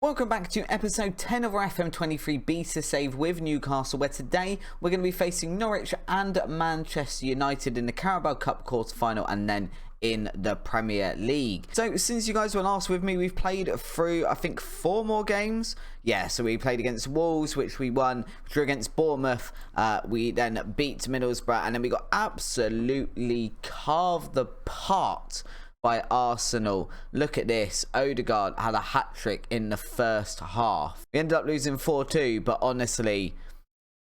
Welcome back to episode 10 of our FM23 beta save with Newcastle, where today we're going to be facing Norwich and Manchester United in the Carabao Cup quarter-final and then in the Premier League. So since you guys were last with me, we've played through, I think, 4 more games. Yeah, so we played against Wolves, which we won. We drew against Bournemouth. We then beat Middlesbrough, and then we got absolutely carved apart by Arsenal. Look at this. Odegaard had a hat-trick in the first half. We ended up losing 4-2, but honestly,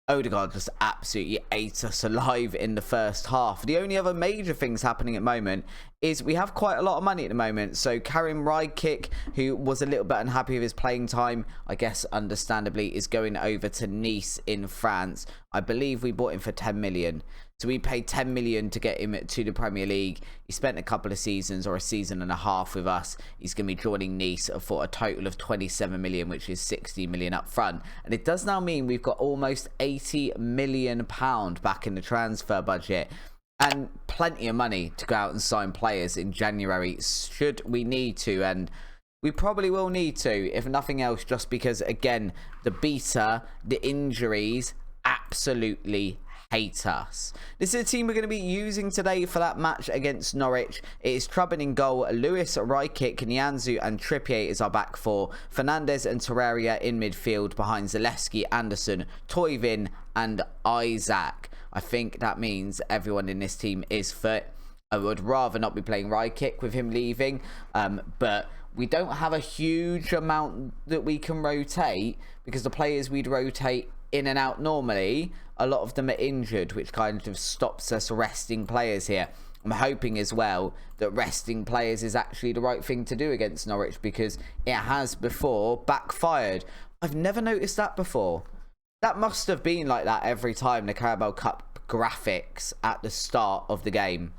Odegaard just absolutely ate us alive in the first half. The only other major things happening at the moment is we have quite a lot of money at the moment. So Karim Rajkic, who was a little bit unhappy with his playing time, I guess understandably, is going over to Nice in France. I believe we bought him for 10 million. So we paid 10 million to get him to the Premier League. He spent a couple of seasons or a season and a half with us. He's going to be joining Nice for a total of 27 million, which is 60 million up front. And it does now mean we've got almost 80 million pound back in the transfer budget. And plenty of money to go out and sign players in January, should we need to. And we probably will need to, if nothing else, just because, again, the beta, the injuries, absolutely hate us. This is the team we're going to be using today for that match against Norwich. It is Trubin in goal, Lewis, Rajkic, Nianzou and Trippier is our back four. Fernandes and Torreira in midfield behind Zalewski, Anderson, Toivin and Isaac. I think that means everyone in this team is fit. I would rather not be playing Rajkic with him leaving, but we don't have a huge amount that we can rotate, because the players we'd rotate in and out normally, a lot of them are injured, which kind of stops us resting players here. I'm hoping as well that resting players is actually the right thing to do against Norwich, because it has before backfired. I've never noticed that before. That must have been like that every time, the Carabao Cup graphics at the start of the game.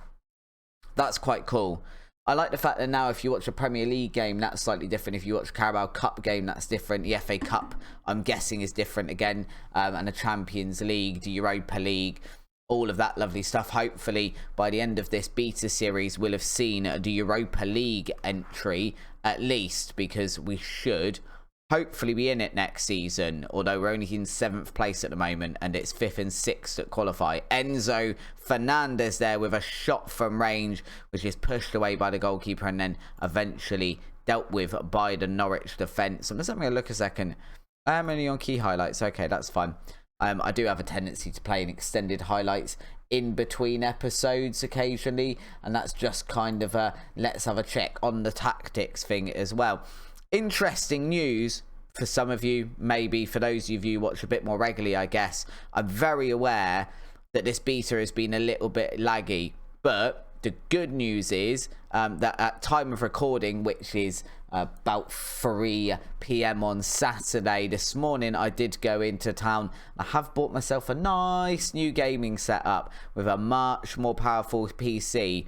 That's quite cool. I like the fact that now if you watch a Premier League game, that's slightly different. If you watch a Carabao Cup game, that's different. The FA Cup, I'm guessing, is different again. And the Champions League, the Europa League, all of that lovely stuff. Hopefully, by the end of this beta series, we'll have seen the Europa League entry, at least, because we should hopefully be in it next season, although we're only in 7th place at the moment and it's 5th and 6th that qualify. Enzo Fernandez there with a shot from range, which is pushed away by the goalkeeper and then eventually dealt with by the Norwich defence. I'm just having a look a second. I am only on key highlights. Okay, that's fine. I do have a tendency to play in extended highlights in between episodes occasionally, and that's just kind of a let's have a check on the tactics thing as well. Interesting news for some of you, maybe for those of you who watch a bit more regularly, I guess. I'm very aware that this beta has been a little bit laggy, but the good news is that at time of recording, which is about 3 PM on Saturday, this morning I did go into town. I have bought myself a nice new gaming setup with a much more powerful PC.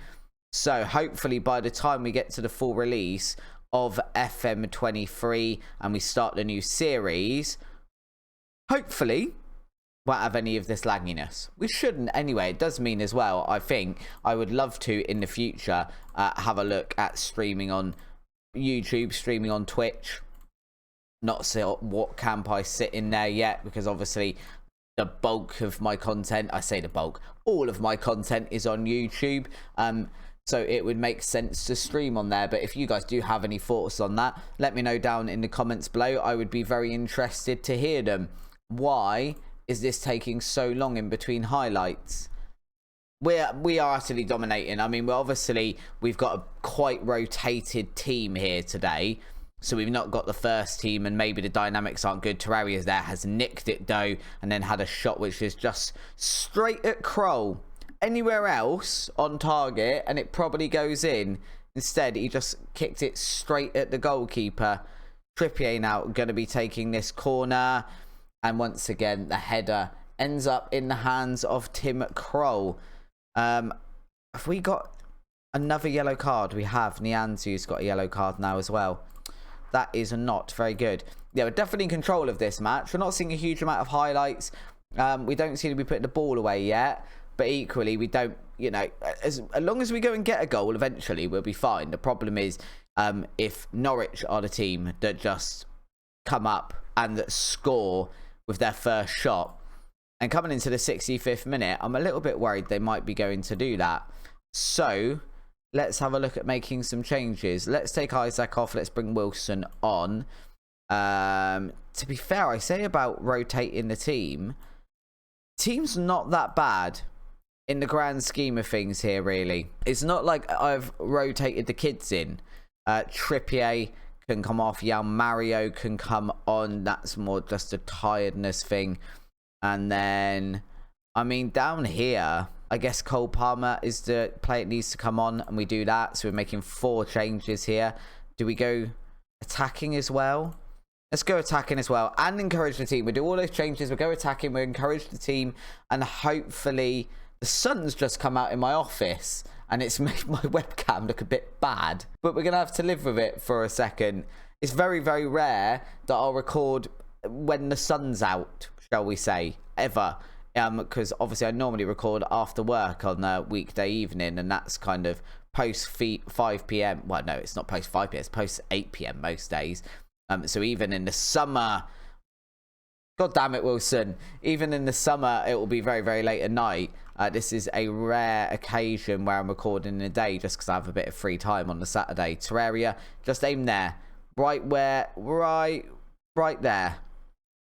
So hopefully by the time we get to the full release of FM23 and we start the new series, hopefully won't have any of this lagginess. We shouldn't anyway. It does mean as well, I think I would love to in the future have a look at streaming on YouTube, streaming on Twitch. Not sure what camp I sit in there yet, because obviously the bulk of my content, I say the bulk, all of my content is on YouTube. So it would make sense to stream on there. But if you guys do have any thoughts on that, let me know down in the comments below. I would be very interested to hear them. Why is this taking so long in between highlights? We are utterly dominating. I mean, we've got a quite rotated team here today. So we've not got the first team, and maybe the dynamics aren't good. Terraria's there, has nicked it though, and then had a shot which is just straight at Kroll. Anywhere else on target and it probably goes in. Instead, he just kicked it straight at the goalkeeper. Trippier now going to be taking this corner, and once again the header ends up in the hands of Tim Kroll. Have we got another yellow card? We have. Nianzou's got a yellow card now as well. That is not very good. Yeah, we're definitely in control of this match. We're not seeing a huge amount of highlights. We don't seem to be putting the ball away yet. But equally, we don't, you know, as long as we go and get a goal, eventually we'll be fine. The problem is if Norwich are the team that just come up and score with their first shot. And coming into the 65th minute, I'm a little bit worried they might be going to do that. So let's have a look at making some changes. Let's take Isaac off. Let's bring Wilson on. To be fair, I say about rotating the team's not that bad in the grand scheme of things here, really. It's not like I've rotated the kids in. Trippier can come off. Jan Mario can come on. That's more just a tiredness thing. And then, I mean, down here, I guess Cole Palmer is the player that needs to come on, and we do that. So we're making 4 changes here. Do we go attacking as well? Let's go attacking as well and encourage the team. We do all those changes. We go attacking. We encourage the team, and hopefully the sun's just come out in my office and it's made my webcam look a bit bad. But we're going to have to live with it for a second. It's very, very rare that I'll record when the sun's out, shall we say, ever. Because obviously I normally record after work on a weekday evening, and that's kind of post 5 p.m. Well, no, it's not post 5 p.m. It's post 8 p.m. most days. So even in the summer, God damn it, Wilson, even in the summer, it will be very, very late at night. This is a rare occasion where I'm recording in the day just because I have a bit of free time on the Saturday. Terraria, just aim there. Right where, right there.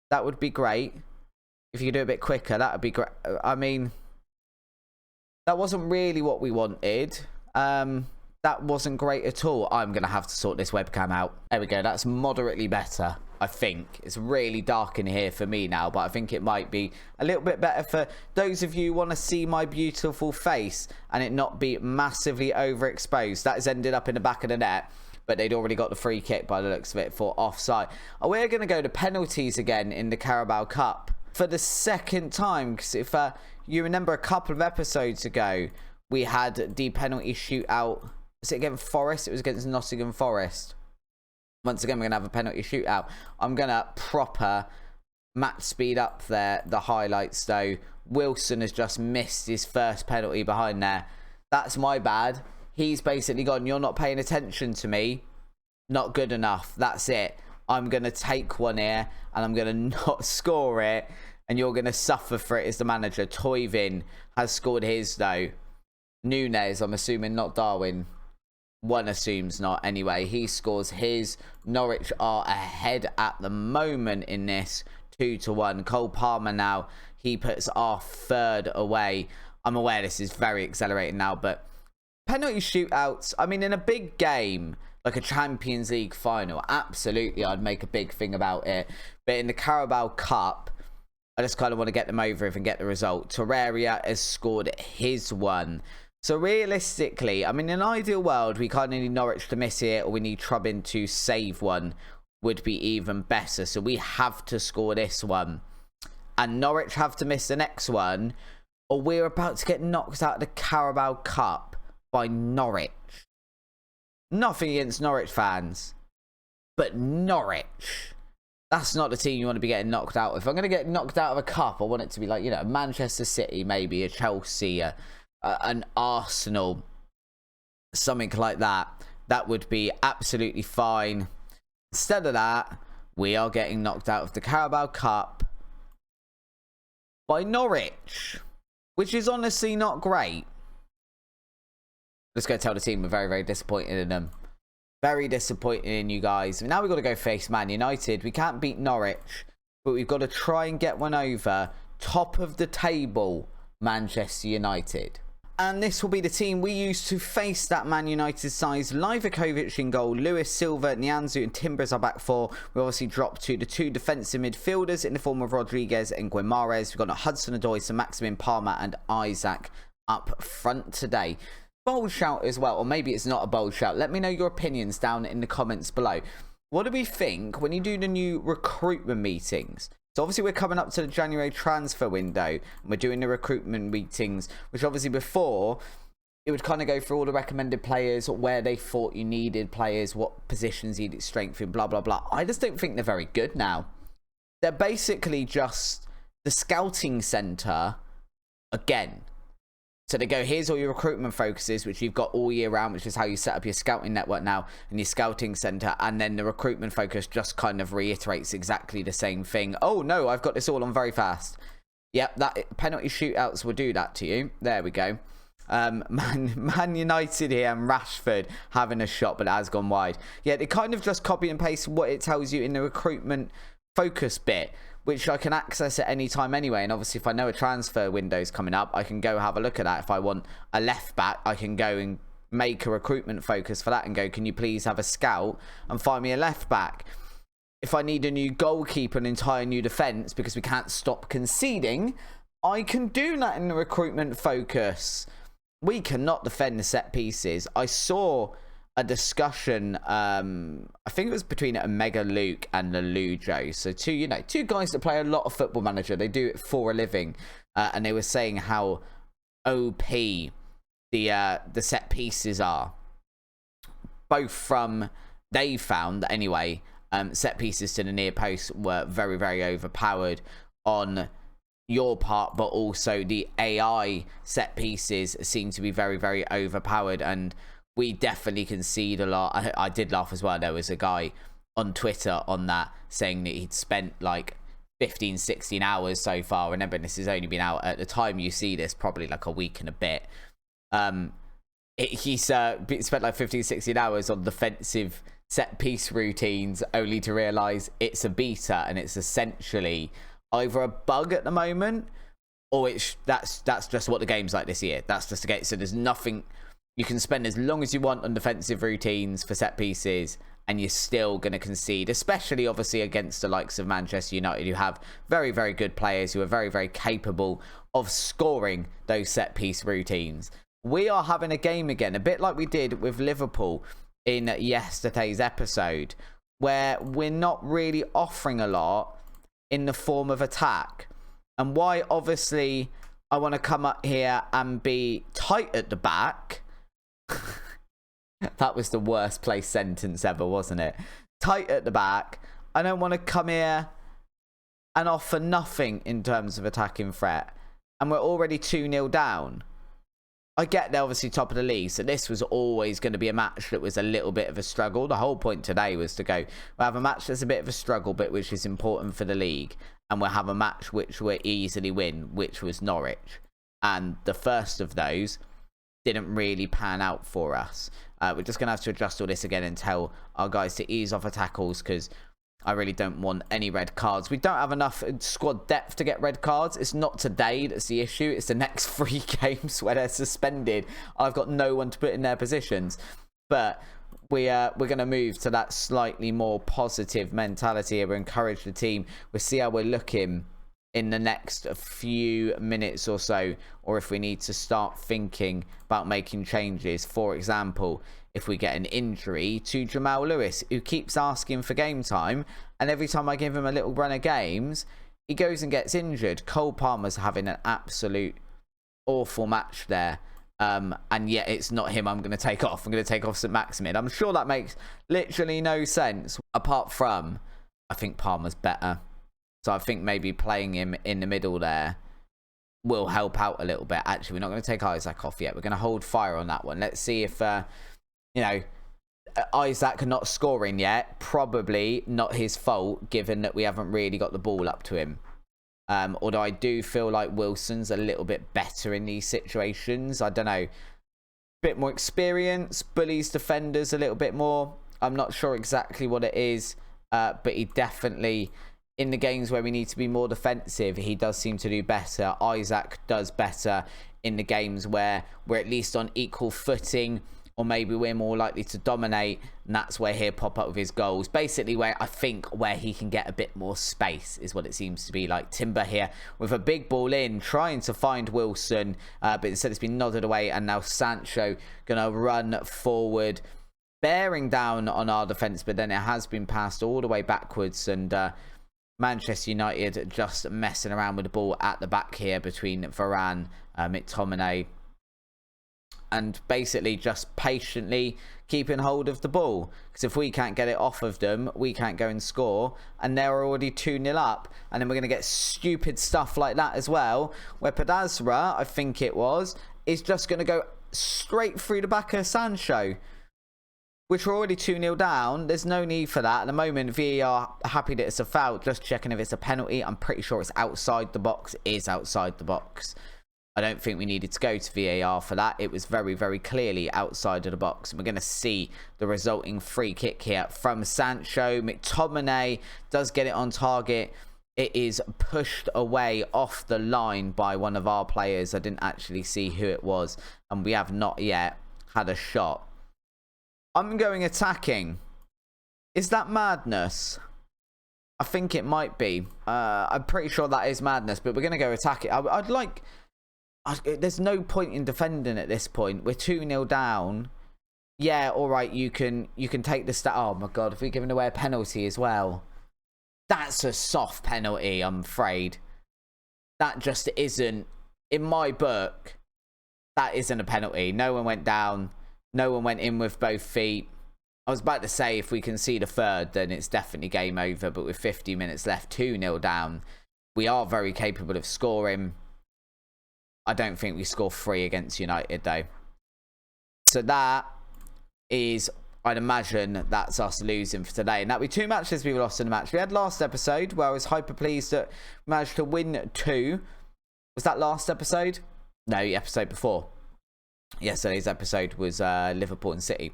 That would be great. If you could do it a bit quicker, that would be great. I mean, that wasn't really what we wanted. That wasn't great at all. I'm going to have to sort this webcam out. There we go. That's moderately better, I think. It's really dark in here for me now, but I think it might be a little bit better for those of you who want to see my beautiful face and it not be massively overexposed. That has ended up in the back of the net, but they'd already got the free kick by the looks of it for offside. We're going to go to penalties again in the Carabao Cup for the second time, because if you remember a couple of episodes ago, we had the penalty shootout. Was it against Forest? It was against Nottingham Forest. Once again, we're going to have a penalty shootout. I'm going to proper match speed up there, the highlights though. Wilson has just missed his first penalty behind there. That's my bad. He's basically gone, you're not paying attention to me. Not good enough. That's it. I'm going to take one here and I'm going to not score it. And you're going to suffer for it as the manager. Toivin has scored his though. Nunes, I'm assuming, not Darwin. One assumes not. Anyway, he scores his. Norwich are ahead at the moment in this, 2-1. Cole Palmer now, he puts our third away. I'm aware this is very accelerating now, but penalty shootouts, I mean, in a big game, like a Champions League final, absolutely, I'd make a big thing about it. But in the Carabao Cup, I just kind of want to get them over with and get the result. Terraria has scored his one. So realistically, I mean, in an ideal world, we kind of need Norwich to miss it, or we need Trubbin to save one, would be even better. So we have to score this one. And Norwich have to miss the next one, or we're about to get knocked out of the Carabao Cup by Norwich. Nothing against Norwich fans, but Norwich. That's not the team you want to be getting knocked out. If I'm going to get knocked out of a cup, I want it to be like, you know, Manchester City, maybe a Chelsea, an Arsenal, something like that. That would be absolutely fine. Instead of that, we are getting knocked out of the Carabao Cup by Norwich, which is honestly not great. Let's go tell the team we're very, very disappointed in them. Very disappointed in you guys. Now we've got to go face Man United. We can't beat Norwich, but we've got to try and get one over. Top of the table, Manchester United. And this will be the team we use to face that Man United size. Livakovic in goal, Lewis, Silva, Nianzou and Timbers are back four. We obviously dropped to the 2 defensive midfielders in the form of Rodriguez and Guimarães. We've got Hudson Odoi, St Maximin, Palmer and Isaac up front today. Bold shout as well, or maybe it's not a bold shout. Let me know your opinions down in the comments below. What do we think when you do the new recruitment meetings? So obviously we're coming up to the January transfer window and we're doing the recruitment meetings, which obviously before it would kind of go through all the recommended players, where they thought you needed players, what positions you needed strength in, blah, blah, blah. I just don't think they're very good now. They're basically just the scouting centre again. So they go, here's all your recruitment focuses, which you've got all year round, which is how you set up your scouting network now and your scouting centre. And then the recruitment focus just kind of reiterates exactly the same thing. Oh no, I've got this all on very fast. Yep, that penalty shootouts will do that to you. There we go. Man United here and Rashford having a shot, but it has gone wide. Yeah, they kind of just copy and paste what it tells you in the recruitment focus bit, which I can access at any time anyway. And obviously, if I know a transfer window is coming up, I can go have a look at that. If I want a left back, I can go and make a recruitment focus for that and go, can you please have a scout and find me a left back? If I need a new goalkeeper, an entire new defence, because we can't stop conceding, I can do that in the recruitment focus. We cannot defend the set pieces. I saw a discussion, I think it was between Omega Luke and Lelujo. So two guys that play a lot of Football Manager. They do it for a living. And they were saying how OP the set pieces are. Both from, they found anyway, set pieces to the near post were very, very overpowered on your part, but also the AI set pieces seem to be very, very overpowered, and we definitely concede a lot. I did laugh as well. There was a guy on Twitter on that saying that he'd spent like 15-16 hours so far. Remember, this has only been out at the time you see this, probably like a week and a bit. He's spent like 15-16 hours on defensive set piece routines, only to realize it's a beta and it's essentially either a bug at the moment, or that's just what the game's like this year. That's just the game. So there's nothing, you can spend as long as you want on defensive routines for set pieces and you're still going to concede, especially obviously against the likes of Manchester United, who have very, very good players who are very, very capable of scoring those set piece routines. We are having a game again, a bit like we did with Liverpool in yesterday's episode, where we're not really offering a lot in the form of attack. And why obviously I want to come up here and be tight at the back. That was the worst placed sentence ever, wasn't it? Tight at the back. I don't want to come here and offer nothing in terms of attacking threat, and we're already 2-0 down. I get they're obviously top of the league, so this was always going to be a match that was a little bit of a struggle. The whole point today was to go, we'll have a match that's a bit of a struggle, but which is important for the league, and we'll have a match which we'll easily win, which was Norwich. And the first of those didn't really pan out for us. We're just going to have to adjust all this again and tell our guys to ease off of tackles, because I really don't want any red cards. We don't have enough squad depth to get red cards. It's not today that's the issue. It's the next 3 games where they're suspended. I've got no one to put in their positions. But we're going to move to that slightly more positive mentality. We'll encourage the team. We'll see how we're looking in the next few minutes or so, or if we need to start thinking about making changes. For example, if we get an injury to Jamal Lewis, who keeps asking for game time, and every time I give him a little run of games, he goes and gets injured. Cole Palmer's having an absolute awful match there, and yet it's not him I'm going to take off. I'm going to take off St Maximin. I'm sure that makes literally no sense, apart from I think Palmer's better. So I think maybe playing him in the middle there will help out a little bit. Actually, we're not going to take Isaac off yet. We're going to hold fire on that one. Let's see if, Isaac not scoring yet. Probably not his fault, given that we haven't really got the ball up to him. Although I do feel like Wilson's a little bit better in these situations. I don't know. Bit more experience. Bullies defenders a little bit more. I'm not sure exactly what it is. But he definitely, in the games where we need to be more defensive, he does seem to do better. Isaac does better in the games where we're at least on equal footing, or maybe we're more likely to dominate, and that's where he'll pop up with his goals. Basically, where I think where he can get a bit more space is what it seems to be like. Timber here with a big ball in, trying to find Wilson, but instead it's been nodded away, and now Sancho gonna run forward, bearing down on our defence, but then it has been passed all the way backwards, and Manchester United just messing around with the ball at the back here between Varane, McTominay, and basically just patiently keeping hold of the ball. Because if we can't get it off of them, we can't go and score. And they're already 2-0 up. And then we're going to get stupid stuff like that as well, where Pedazra, I think it was, is just going to go straight through the back of Sancho, which we're already 2-0 down. There's no need for that. At the moment, VAR are happy that it's a foul. Just checking if it's a penalty. I'm pretty sure it's outside the box. It is outside the box. I don't think we needed to go to VAR for that. It was very, very clearly outside of the box. And we're going to see the resulting free kick here from Sancho. McTominay does get it on target. It is pushed away off the line by one of our players. I didn't actually see who it was. And we have not yet had a shot. I'm going attacking. Is that madness? I think it might be. I'm pretty sure that is madness. But we're going to go attack it. I'd like... There's no point in defending at this point. We're 2-0 down. Yeah, all right, you can take the stat. Oh my god, if we're giving away a penalty as well. That's a soft penalty, I'm afraid. That just isn't, in my book, that isn't a penalty. No one went down. No one went in with both feet. I was about to say if we concede a third, then it's definitely game over. But with 50 minutes left, 2-0 down, we are very capable of scoring. I don't think we score 3 against United, though. So that is, I'd imagine, that's us losing for today. And that'll be 2 matches we lost in the match. We had last episode where I was hyper pleased that we managed to win 2. Was that last episode? No, the episode before. Yesterday's episode was Liverpool and City.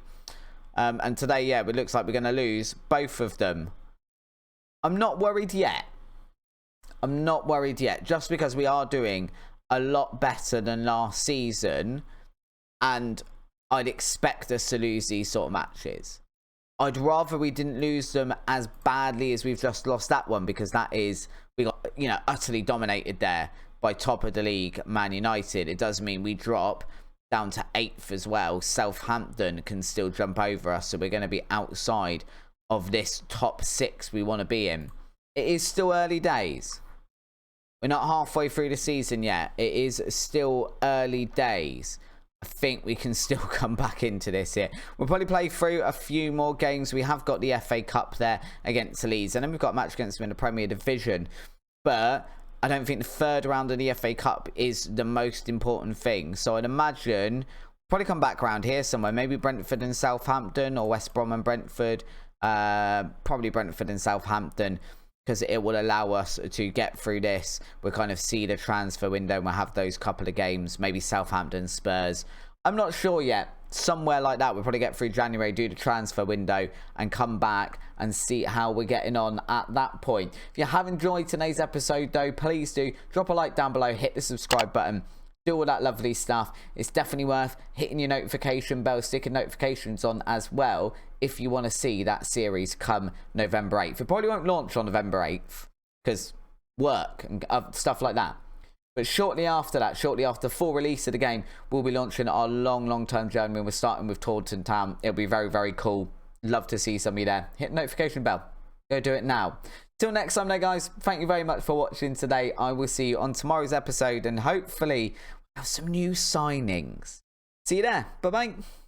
And today, yeah, it looks like we're going to lose both of them. I'm not worried yet. I'm not worried yet. Just because we are doing a lot better than last season, and I'd expect us to lose these sort of matches. I'd rather we didn't lose them as badly as we've just lost that one, because that is, we got, you know, utterly dominated there by top of the league Man United. It does mean we drop down to 8th as well. Southampton can still jump over us, so we're going to be outside of this top 6 we want to be in. It is still early days. We're not halfway through the season yet. It is still early days. I think we can still come back into this here. We'll probably play through a few more games. We have got the FA Cup there against Leeds. And then we've got a match against them in the Premier Division. But I don't think the 3rd round of the FA Cup is the most important thing. So I'd imagine probably come back around here somewhere. Maybe Brentford and Southampton, or West Brom and Brentford. Probably Brentford and Southampton, because it will allow us to get through this. We'll kind of see the transfer window and we'll have those couple of games. Maybe Southampton, Spurs. I'm not sure yet. Somewhere like that. We'll probably get through January, do the transfer window, and come back and see how we're getting on at that point. If you have enjoyed today's episode, though, please do drop a like down below. Hit the subscribe button. Do all that lovely stuff. It's definitely worth hitting your notification bell, sticking notifications on as well, if you want to see that series come November 8th. It probably won't launch on November 8th because work and stuff like that. But shortly after that, shortly after full release of the game, we'll be launching our long-term journey. We're starting with Taunton Town. It'll be very, very cool. Love to see some of you there. Hit the notification bell. Go do it now. Till next time, guys, thank you very much for watching today. I will see you on tomorrow's episode, and hopefully have some new signings. See you there. Bye-bye.